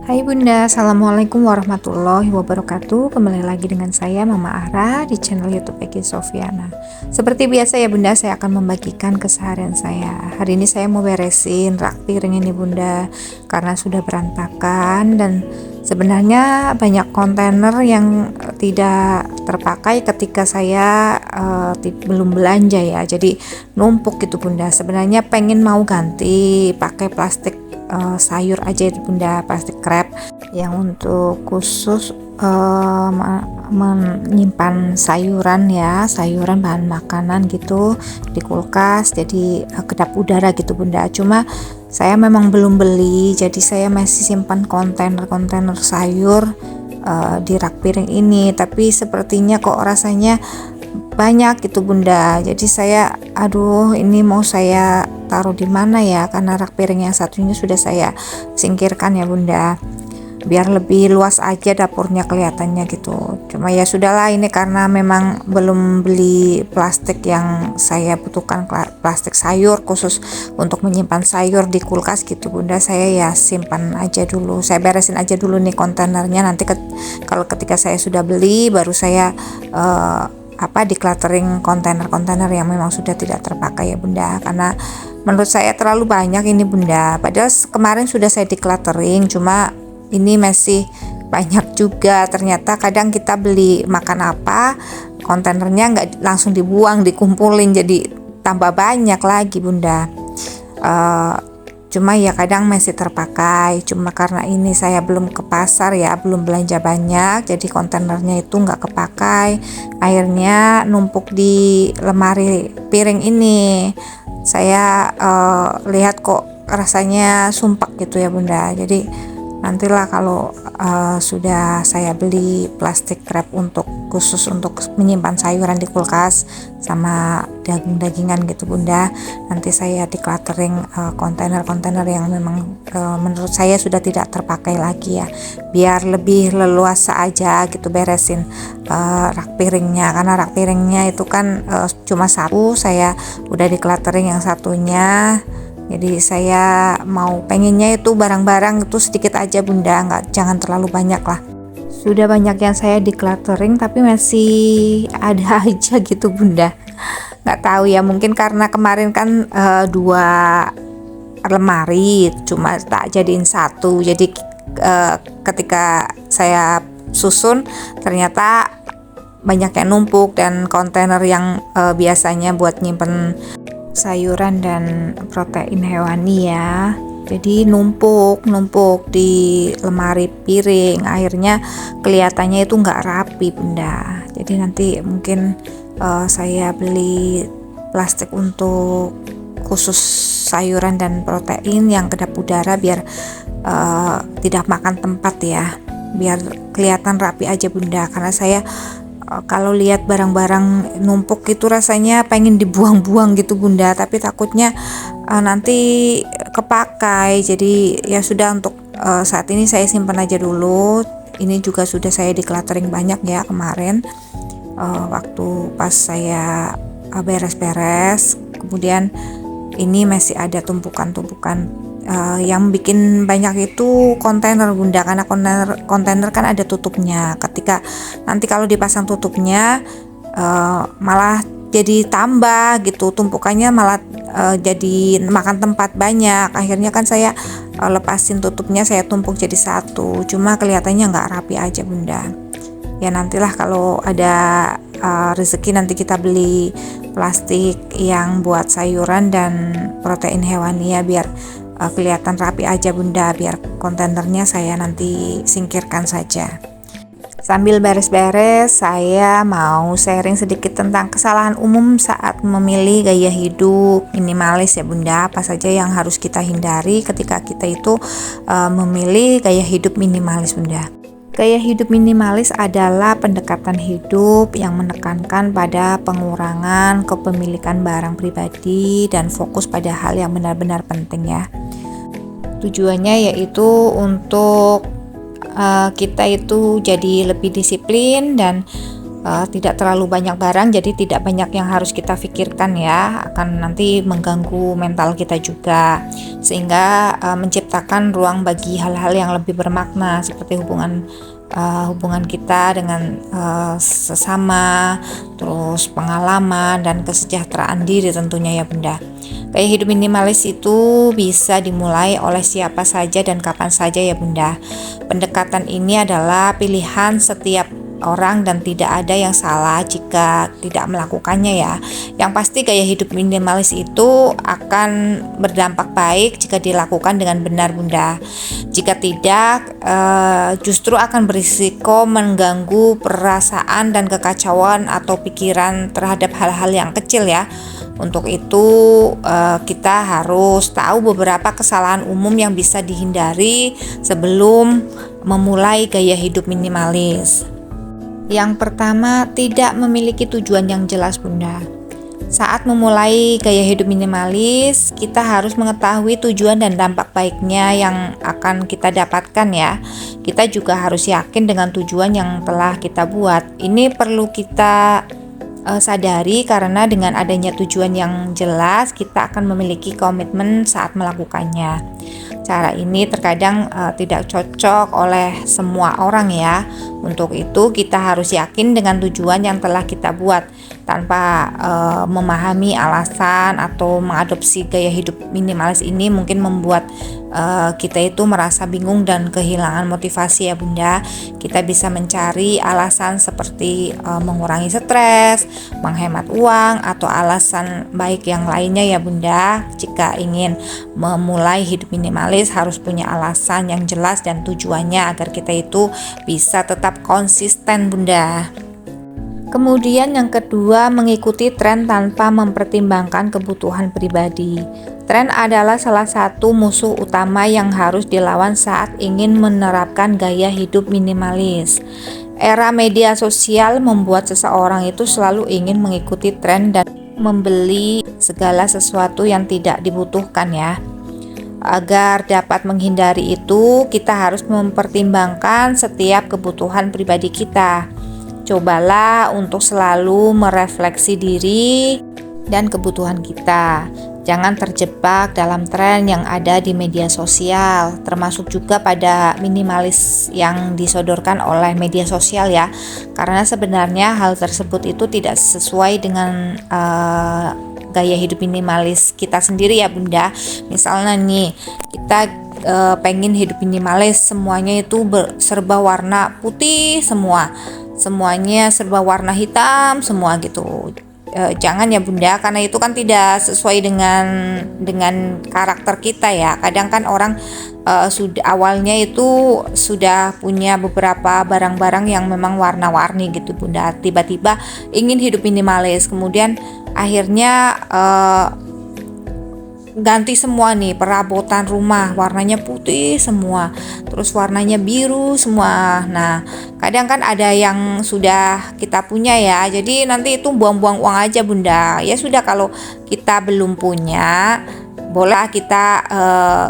Hai Bunda, Assalamualaikum warahmatullahi wabarakatuh. Kembali lagi dengan saya Mama Ara di channel YouTube Eki Sofiana. Seperti biasa ya Bunda, saya akan membagikan keseharian saya. Hari ini saya mau beresin rak piring ini Bunda, karena sudah berantakan dan sebenarnya banyak kontainer yang tidak terpakai ketika saya belum belanja ya. Jadi numpuk gitu Bunda. Sebenarnya pengen mau ganti pakai plastik sayur aja itu Bunda, plastik wrap yang untuk khusus menyimpan sayuran ya, sayuran bahan makanan gitu di kulkas, jadi kedap udara gitu Bunda. Cuma saya memang belum beli, jadi saya masih simpan kontainer-kontainer sayur di rak piring ini, tapi sepertinya kok rasanya banyak gitu Bunda. Jadi saya ini mau saya taruh di mana ya, karena rak piring yang satunya sudah saya singkirkan ya Bunda, biar lebih luas aja dapurnya kelihatannya gitu. Cuma ya sudahlah, ini karena memang belum beli plastik yang saya butuhkan, plastik sayur khusus untuk menyimpan sayur di kulkas gitu Bunda. Saya ya simpan aja dulu, saya beresin aja dulu nih kontainernya, nanti kalau ketika saya sudah beli baru saya decluttering kontainer-kontainer yang memang sudah tidak terpakai ya Bunda, karena menurut saya terlalu banyak ini Bunda. Padahal kemarin sudah saya decluttering, cuma ini masih banyak juga. Ternyata kadang kita beli makan apa, kontainernya nggak langsung dibuang, dikumpulin jadi tambah banyak lagi Bunda. Cuma ya kadang masih terpakai, cuma karena ini saya belum ke pasar ya, belum belanja banyak, jadi kontainernya itu nggak kepakai, akhirnya numpuk di lemari piring ini. Saya lihat kok rasanya sumpek gitu ya Bunda, jadi nantilah kalau sudah saya beli plastik wrap khusus untuk menyimpan sayuran di kulkas sama daging-dagingan gitu Bunda, nanti saya decluttering kontainer-kontainer yang memang menurut saya sudah tidak terpakai lagi ya, biar lebih leluasa aja gitu beresin rak piringnya, karena rak piringnya itu kan cuma satu, saya udah decluttering yang satunya. Jadi saya pengennya itu barang-barang itu sedikit aja Bunda, jangan terlalu banyak lah. Sudah banyak yang saya decluttering tapi masih ada aja gitu Bunda. Nggak tahu ya, mungkin karena kemarin kan 2 lemari cuma tak jadiin satu. Jadi ketika saya susun ternyata banyak yang numpuk, dan kontainer yang biasanya buat nyimpen sayuran dan protein hewani ya, jadi numpuk di lemari piring, akhirnya kelihatannya itu nggak rapi Bunda. Jadi nanti mungkin saya beli plastik untuk khusus sayuran dan protein yang kedap udara, biar tidak makan tempat ya, biar kelihatan rapi aja Bunda. Karena saya kalau lihat barang-barang numpuk itu rasanya pengen dibuang-buang gitu Bunda, tapi takutnya nanti kepakai. Jadi ya sudah, untuk saat ini saya simpan aja dulu. Ini juga sudah saya decluttering banyak ya kemarin, waktu pas saya beres-beres. Kemudian ini masih ada tumpukan-tumpukan. Yang bikin banyak itu kontainer Bunda, karena kontainer kan ada tutupnya. Ketika nanti kalau dipasang tutupnya malah jadi tambah gitu, tumpukannya malah jadi makan tempat banyak. Akhirnya kan saya lepasin tutupnya, saya tumpuk jadi satu, cuma kelihatannya nggak rapi aja Bunda. Ya nantilah kalau ada rezeki nanti kita beli plastik yang buat sayuran dan protein hewani ya, biar kelihatan rapi aja Bunda, biar kontainernya saya nanti singkirkan saja. Sambil beres-beres, saya mau sharing sedikit tentang kesalahan umum saat memilih gaya hidup minimalis ya Bunda. Apa saja yang harus kita hindari ketika kita itu memilih gaya hidup minimalis Bunda. Gaya hidup minimalis adalah pendekatan hidup yang menekankan pada pengurangan kepemilikan barang pribadi dan fokus pada hal yang benar-benar penting ya. Tujuannya yaitu untuk kita itu jadi lebih disiplin dan tidak terlalu banyak barang, jadi tidak banyak yang harus kita pikirkan ya, akan nanti mengganggu mental kita juga, sehingga menciptakan ruang bagi hal-hal yang lebih bermakna seperti hubungan kita dengan sesama, terus pengalaman dan kesejahteraan diri tentunya ya Bunda. Gaya hidup minimalis itu bisa dimulai oleh siapa saja dan kapan saja ya Bunda. Pendekatan ini adalah pilihan setiap orang dan tidak ada yang salah jika tidak melakukannya ya. Yang pasti gaya hidup minimalis itu akan berdampak baik jika dilakukan dengan benar Bunda. Jika tidak, justru akan berisiko mengganggu perasaan dan kekacauan atau pikiran terhadap hal-hal yang kecil ya. Untuk itu kita harus tahu beberapa kesalahan umum yang bisa dihindari sebelum memulai gaya hidup minimalis. Yang pertama, tidak memiliki tujuan yang jelas Bunda. Saat memulai gaya hidup minimalis, kita harus mengetahui tujuan dan dampak baiknya yang akan kita dapatkan ya. Kita juga harus yakin dengan tujuan yang telah kita buat. Ini perlu kita sadari karena dengan adanya tujuan yang jelas, kita akan memiliki komitmen saat melakukannya. Cara ini terkadang tidak cocok oleh semua orang ya. Untuk itu kita harus yakin dengan tujuan yang telah kita buat tanpa memahami alasan atau mengadopsi gaya hidup minimalis ini mungkin membuat kita itu merasa bingung dan kehilangan motivasi ya Bunda. Kita bisa mencari alasan seperti mengurangi stres, menghemat uang, atau alasan baik yang lainnya ya Bunda. Jika ingin memulai hidup minimalis harus punya alasan yang jelas dan tujuannya agar kita itu bisa tetap konsisten Bunda. Kemudian yang kedua, mengikuti tren tanpa mempertimbangkan kebutuhan pribadi. Tren adalah salah satu musuh utama yang harus dilawan saat ingin menerapkan gaya hidup minimalis. Era media sosial membuat seseorang itu selalu ingin mengikuti tren dan membeli segala sesuatu yang tidak dibutuhkan ya. Agar dapat menghindari itu, kita harus mempertimbangkan setiap kebutuhan pribadi kita. Cobalah untuk selalu merefleksi diri dan kebutuhan kita. Jangan terjebak dalam tren yang ada di media sosial, termasuk juga pada minimalis yang disodorkan oleh media sosial ya. Karena sebenarnya hal tersebut itu tidak sesuai dengan gaya hidup minimalis kita sendiri ya Bunda. Misalnya nih, kita pengen hidup minimalis, semuanya itu serba warna putih semua, semuanya serba warna hitam semua gitu. Jangan ya Bunda, karena itu kan tidak sesuai dengan karakter kita ya. Kadang kan orang sudah awalnya itu sudah punya beberapa barang-barang yang memang warna-warni gitu Bunda. Tiba-tiba ingin hidup minimalis, kemudian akhirnya ganti semua nih, perabotan rumah warnanya putih semua, terus warnanya biru semua. Nah, kadang kan ada yang sudah kita punya ya, jadi nanti itu buang-buang uang aja Bunda. Ya sudah, kalau kita belum punya, boleh kita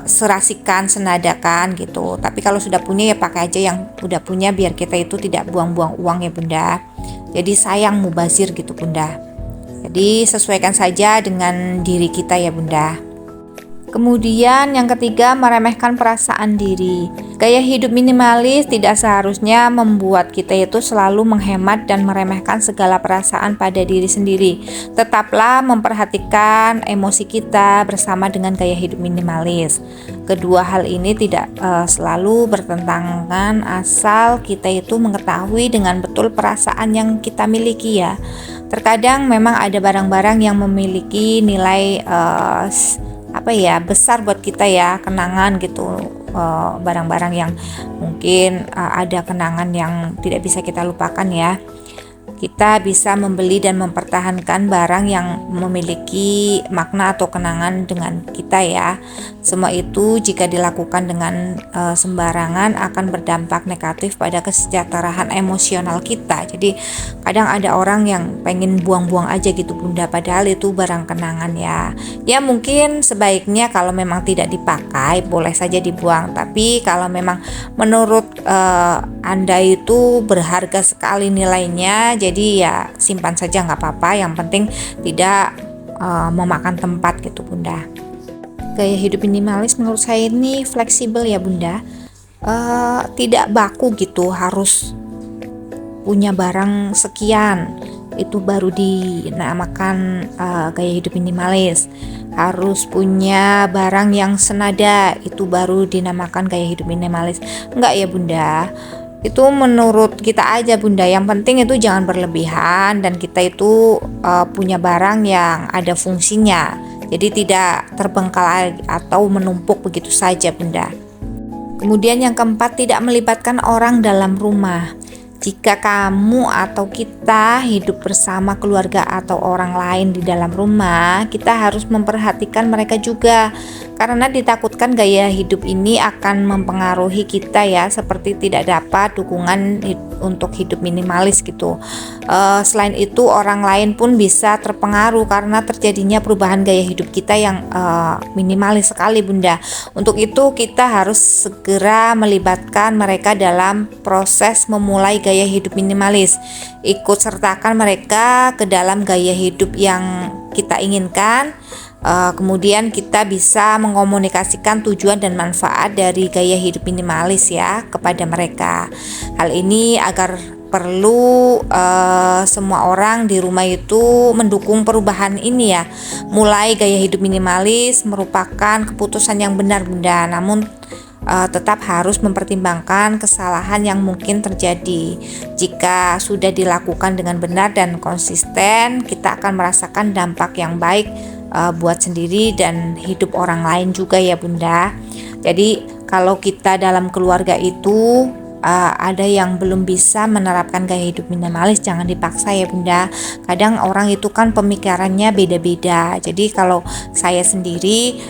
serasikan, senadakan gitu. Tapi kalau sudah punya ya pakai aja yang udah punya, biar kita itu tidak buang-buang uang ya Bunda. Jadi sayang mubazir gitu Bunda. Jadi sesuaikan saja dengan diri kita ya Bunda. Kemudian yang ketiga, meremehkan perasaan diri. Gaya hidup minimalis tidak seharusnya membuat kita itu selalu menghemat dan meremehkan segala perasaan pada diri sendiri. Tetaplah memperhatikan emosi kita bersama dengan gaya hidup minimalis. Kedua hal ini tidak selalu bertentangan asal kita itu mengetahui dengan betul perasaan yang kita miliki ya. Terkadang memang ada barang-barang yang memiliki nilai besar buat kita ya, kenangan gitu, barang-barang yang mungkin ada kenangan yang tidak bisa kita lupakan ya. Kita bisa membeli dan mempertahankan barang yang memiliki makna atau kenangan dengan kita ya. Semua itu jika dilakukan dengan sembarangan akan berdampak negatif pada kesejahteraan emosional kita. Jadi kadang ada orang yang pengen buang-buang aja gitu Bunda, padahal itu barang kenangan ya. Ya mungkin sebaiknya kalau memang tidak dipakai boleh saja dibuang. Tapi kalau memang menurut Anda itu berharga sekali nilainya, jadi ya simpan saja nggak apa-apa, yang penting tidak memakan tempat gitu Bunda. Gaya hidup minimalis menurut saya ini fleksibel ya Bunda, tidak baku gitu, harus punya barang sekian itu baru dinamakan gaya hidup minimalis, harus punya barang yang senada itu baru dinamakan gaya hidup minimalis. Enggak ya Bunda, itu menurut kita aja Bunda, yang penting itu jangan berlebihan dan kita itu punya barang yang ada fungsinya, jadi tidak terbengkalai atau menumpuk begitu saja Bunda. Kemudian yang keempat, tidak melibatkan orang dalam rumah. Jika kamu atau kita hidup bersama keluarga atau orang lain di dalam rumah, kita harus memperhatikan mereka juga, karena ditakutkan gaya hidup ini akan mempengaruhi kita ya, seperti tidak dapat dukungan untuk hidup minimalis gitu. Selain itu orang lain pun bisa terpengaruh karena terjadinya perubahan gaya hidup kita yang minimalis sekali Bunda. Untuk itu kita harus segera melibatkan mereka dalam proses memulai gaya hidup minimalis. Ikut sertakan mereka ke dalam gaya hidup yang kita inginkan. Kemudian kita bisa mengkomunikasikan tujuan dan manfaat dari gaya hidup minimalis ya kepada mereka. Hal ini agar perlu semua orang di rumah itu mendukung perubahan ini ya. Mulai gaya hidup minimalis merupakan keputusan yang benar Bunda, namun tetap harus mempertimbangkan kesalahan yang mungkin terjadi. Jika sudah dilakukan dengan benar dan konsisten, kita akan merasakan dampak yang baik buat sendiri dan hidup orang lain juga ya Bunda. Jadi kalau kita dalam keluarga itu ada yang belum bisa menerapkan gaya hidup minimalis, jangan dipaksa ya Bunda. Kadang orang itu kan pemikirannya beda-beda. Jadi kalau saya sendiri,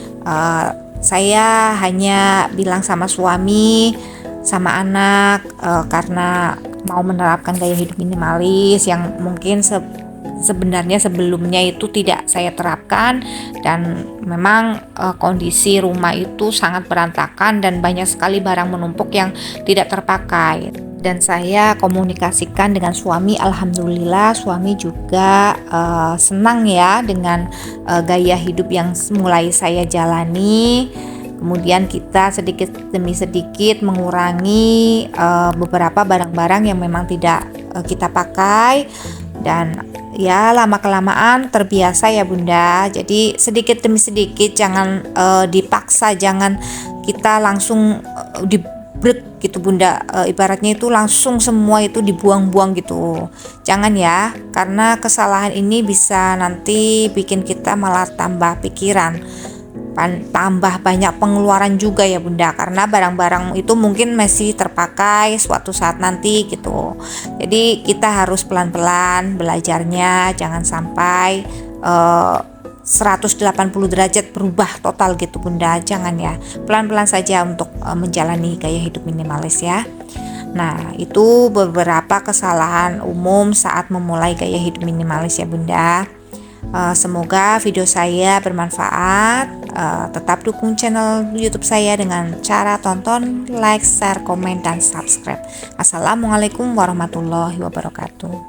saya hanya bilang sama suami, sama anak, karena mau menerapkan gaya hidup minimalis yang mungkin sebenarnya sebelumnya itu tidak saya terapkan, dan memang kondisi rumah itu sangat berantakan dan banyak sekali barang menumpuk yang tidak terpakai. Dan saya komunikasikan dengan suami, alhamdulillah suami juga senang ya dengan gaya hidup yang mulai saya jalani. Kemudian kita sedikit demi sedikit mengurangi beberapa barang-barang yang memang tidak kita pakai, dan ya lama-kelamaan terbiasa ya Bunda. Jadi sedikit demi sedikit, jangan dipaksa, jangan kita langsung dibrek gitu Bunda, ibaratnya itu langsung semua itu dibuang-buang gitu. Jangan ya, karena kesalahan ini bisa nanti bikin kita malah tambah pikiran, tambah banyak pengeluaran juga ya Bunda, karena barang-barang itu mungkin masih terpakai suatu saat nanti gitu. Jadi kita harus pelan-pelan belajarnya, jangan sampai 180 derajat berubah total gitu Bunda, jangan ya, pelan-pelan saja untuk menjalani gaya hidup minimalis ya. Nah, itu beberapa kesalahan umum saat memulai gaya hidup minimalis ya Bunda. Semoga video saya bermanfaat. Tetap dukung channel YouTube saya dengan cara tonton, like, share, komen, dan subscribe. Assalamualaikum warahmatullahi wabarakatuh.